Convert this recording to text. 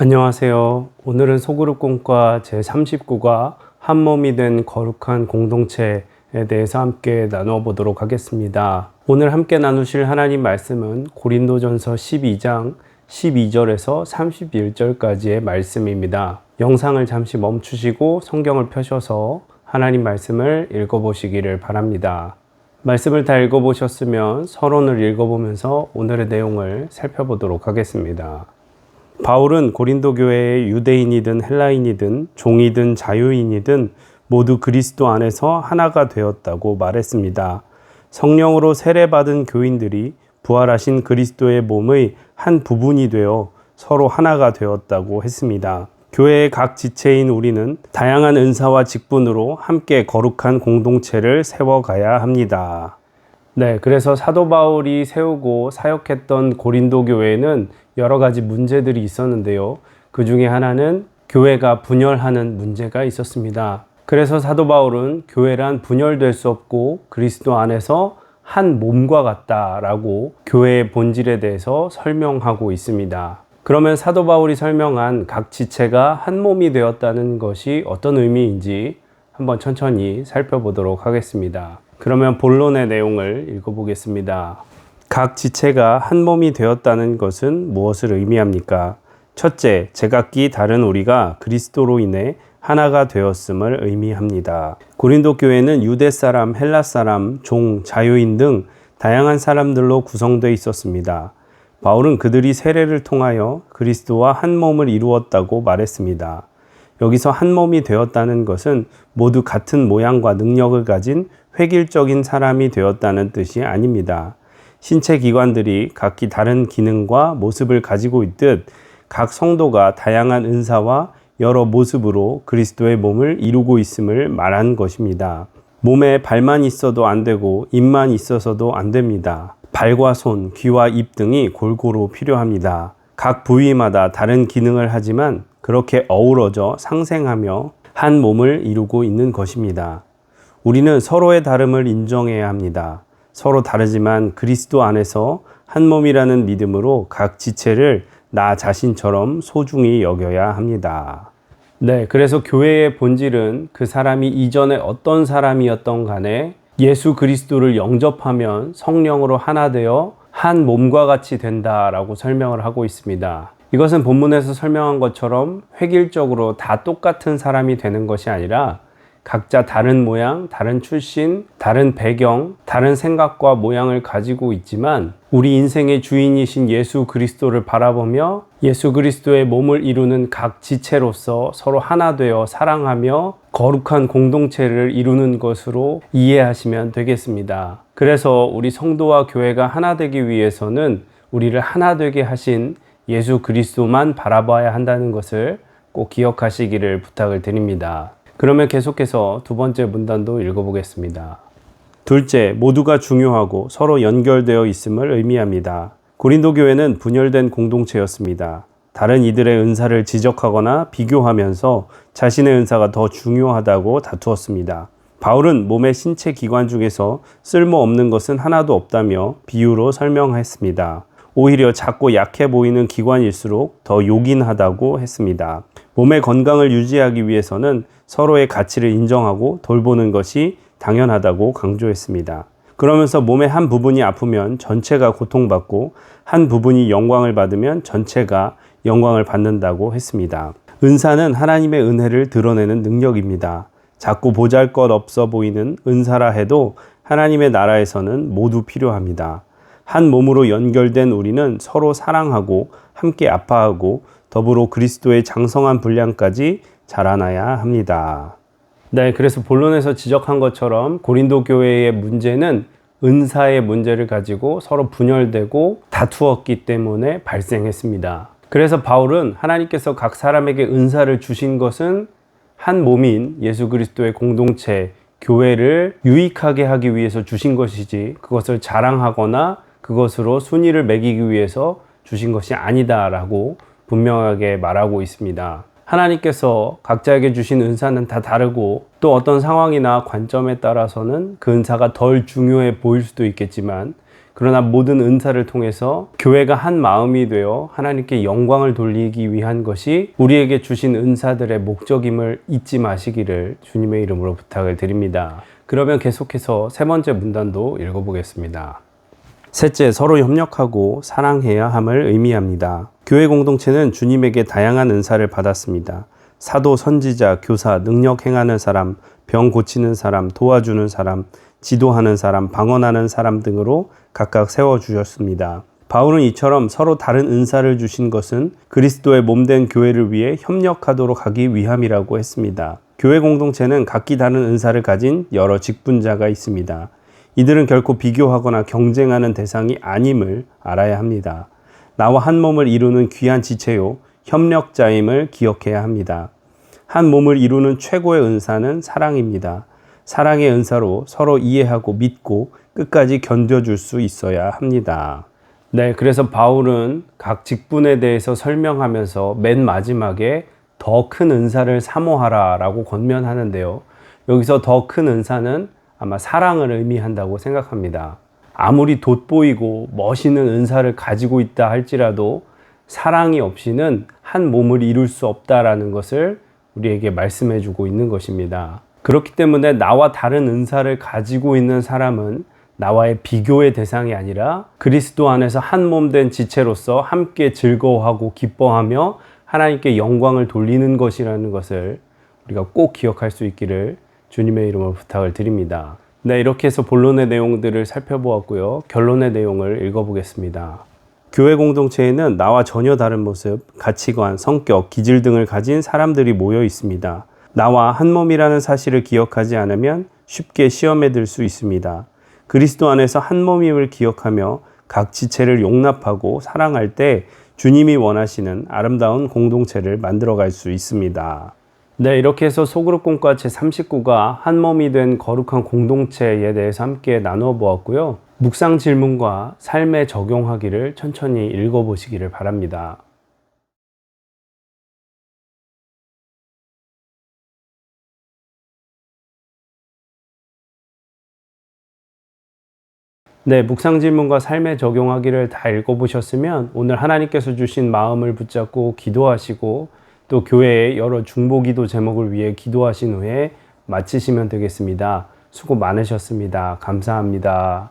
안녕하세요. 오늘은 소그룹 공과 제39과 한 몸이 된 거룩한 공동체에 대해서 함께 나누어 보도록 하겠습니다. 오늘 함께 나누실 하나님 말씀은 고린도전서 12장 12절에서 31절까지의 말씀입니다. 영상을 잠시 멈추시고 성경을 펴셔서 하나님 말씀을 읽어보시기를 바랍니다. 말씀을 다 읽어보셨으면 서론을 읽어보면서 오늘의 내용을 살펴보도록 하겠습니다. 바울은 고린도 교회의 유대인이든 헬라인이든 종이든 자유인이든 모두 그리스도 안에서 하나가 되었다고 말했습니다. 성령으로 세례받은 교인들이 부활하신 그리스도의 몸의 한 부분이 되어 서로 하나가 되었다고 했습니다. 교회의 각 지체인 우리는 다양한 은사와 직분으로 함께 거룩한 공동체를 세워가야 합니다. 그래서 사도 바울이 세우고 사역했던 고린도 교회에는 여러 가지 문제들이 있었는데요. 그 중에 하나는 교회가 분열하는 문제가 있었습니다. 그래서 사도 바울은 교회란 분열될 수 없고 그리스도 안에서 한 몸과 같다라고 교회의 본질에 대해서 설명하고 있습니다. 그러면 사도 바울이 설명한 각 지체가 한 몸이 되었다는 것이 어떤 의미인지 한번 천천히 살펴보도록 하겠습니다. 그러면 본론의 내용을 읽어보겠습니다. 각 지체가 한 몸이 되었다는 것은 무엇을 의미합니까? 첫째, 제각기 다른 우리가 그리스도로 인해 하나가 되었음을 의미합니다. 고린도 교회는 유대 사람, 헬라 사람, 종, 자유인 등 다양한 사람들로 구성되어 있었습니다. 바울은 그들이 세례를 통하여 그리스도와 한 몸을 이루었다고 말했습니다. 여기서 한 몸이 되었다는 것은 모두 같은 모양과 능력을 가진 획일적인 사람이 되었다는 뜻이 아닙니다. 신체 기관들이 각기 다른 기능과 모습을 가지고 있듯 각 성도가 다양한 은사와 여러 모습으로 그리스도의 몸을 이루고 있음을 말한 것입니다. 몸에 발만 있어도 안 되고 입만 있어서도 안 됩니다. 발과 손, 귀와 입 등이 골고루 필요합니다. 각 부위마다 다른 기능을 하지만 그렇게 어우러져 상생하며 한 몸을 이루고 있는 것입니다. 우리는 서로의 다름을 인정해야 합니다. 서로 다르지만 그리스도 안에서 한 몸이라는 믿음으로 각 지체를 나 자신처럼 소중히 여겨야 합니다. 그래서 교회의 본질은 그 사람이 이전에 어떤 사람이었던 간에 예수 그리스도를 영접하면 성령으로 하나 되어 한 몸과 같이 된다라고 설명을 하고 있습니다. 이것은 본문에서 설명한 것처럼 획일적으로 다 똑같은 사람이 되는 것이 아니라 각자 다른 모양, 다른 출신, 다른 배경, 다른 생각과 모양을 가지고 있지만 우리 인생의 주인이신 예수 그리스도를 바라보며 예수 그리스도의 몸을 이루는 각 지체로서 서로 하나 되어 사랑하며 거룩한 공동체를 이루는 것으로 이해하시면 되겠습니다. 그래서 우리 성도와 교회가 하나 되기 위해서는 우리를 하나 되게 하신 예수 그리스도만 바라봐야 한다는 것을 꼭 기억하시기를 부탁을 드립니다. 그러면 계속해서 두 번째 문단도 읽어보겠습니다. 둘째, 모두가 중요하고 서로 연결되어 있음을 의미합니다. 고린도 교회는 분열된 공동체였습니다. 다른 이들의 은사를 지적하거나 비교하면서 자신의 은사가 더 중요하다고 다투었습니다. 바울은 몸의 신체 기관 중에서 쓸모없는 것은 하나도 없다며 비유로 설명했습니다. 오히려 작고 약해 보이는 기관일수록 더 요긴하다고 했습니다. 몸의 건강을 유지하기 위해서는 서로의 가치를 인정하고 돌보는 것이 당연하다고 강조했습니다. 그러면서 몸의 한 부분이 아프면 전체가 고통받고 한 부분이 영광을 받으면 전체가 영광을 받는다고 했습니다. 은사는 하나님의 은혜를 드러내는 능력입니다. 작고 보잘것없어 보이는 은사라 해도 하나님의 나라에서는 모두 필요합니다. 한 몸으로 연결된 우리는 서로 사랑하고 함께 아파하고 더불어 그리스도의 장성한 분량까지 자라나야 합니다. 그래서 본론에서 지적한 것처럼 고린도 교회의 문제는 은사의 문제를 가지고 서로 분열되고 다투었기 때문에 발생했습니다. 그래서 바울은 하나님께서 각 사람에게 은사를 주신 것은 한 몸인 예수 그리스도의 공동체, 교회를 유익하게 하기 위해서 주신 것이지 그것을 자랑하거나 그것으로 순위를 매기기 위해서 주신 것이 아니다라고 분명하게 말하고 있습니다. 하나님께서 각자에게 주신 은사는 다 다르고 또 어떤 상황이나 관점에 따라서는 그 은사가 덜 중요해 보일 수도 있겠지만 그러나 모든 은사를 통해서 교회가 한 마음이 되어 하나님께 영광을 돌리기 위한 것이 우리에게 주신 은사들의 목적임을 잊지 마시기를 주님의 이름으로 부탁을 드립니다. 그러면 계속해서 세 번째 문단도 읽어보겠습니다. 셋째, 서로 협력하고 사랑해야 함을 의미합니다. 교회 공동체는 주님에게 다양한 은사를 받았습니다. 사도, 선지자, 교사, 능력 행하는 사람, 병 고치는 사람, 도와주는 사람, 지도하는 사람, 방언하는 사람 등으로 각각 세워주셨습니다. 바울은 이처럼 서로 다른 은사를 주신 것은 그리스도의 몸된 교회를 위해 협력하도록 하기 위함이라고 했습니다. 교회 공동체는 각기 다른 은사를 가진 여러 직분자가 있습니다. 이들은 결코 비교하거나 경쟁하는 대상이 아님을 알아야 합니다. 나와 한 몸을 이루는 귀한 지체요, 협력자임을 기억해야 합니다. 한 몸을 이루는 최고의 은사는 사랑입니다. 사랑의 은사로 서로 이해하고 믿고 끝까지 견뎌줄 수 있어야 합니다. 네, 그래서 바울은 각 직분에 대해서 설명하면서 맨 마지막에 더 큰 은사를 사모하라 라고 권면하는데요. 여기서 더 큰 은사는 아마 사랑을 의미한다고 생각합니다. 아무리 돋보이고 멋있는 은사를 가지고 있다 할지라도 사랑이 없이는 한 몸을 이룰 수 없다라는 것을 우리에게 말씀해 주고 있는 것입니다. 그렇기 때문에 나와 다른 은사를 가지고 있는 사람은 나와의 비교의 대상이 아니라 그리스도 안에서 한 몸 된 지체로서 함께 즐거워하고 기뻐하며 하나님께 영광을 돌리는 것이라는 것을 우리가 꼭 기억할 수 있기를 주님의 이름으로 부탁을 드립니다. 네, 이렇게 해서 본론의 내용들을 살펴보았고요. 결론의 내용을 읽어보겠습니다. 교회 공동체에는 나와 전혀 다른 모습, 가치관, 성격, 기질 등을 가진 사람들이 모여 있습니다. 나와 한 몸이라는 사실을 기억하지 않으면 쉽게 시험에 들 수 있습니다. 그리스도 안에서 한 몸임을 기억하며 각 지체를 용납하고 사랑할 때 주님이 원하시는 아름다운 공동체를 만들어갈 수 있습니다. 네, 이렇게 해서 소그룹 공과 제39가 한 몸이 된 거룩한 공동체에 대해서 함께 나누어 보았고요. 묵상 질문과 삶에 적용하기를 천천히 읽어보시기를 바랍니다. 네, 묵상 질문과 삶에 적용하기를 다 읽어보셨으면 오늘 하나님께서 주신 마음을 붙잡고 기도하시고 또 교회의 여러 중보기도 제목을 위해 기도하신 후에 마치시면 되겠습니다. 수고 많으셨습니다. 감사합니다.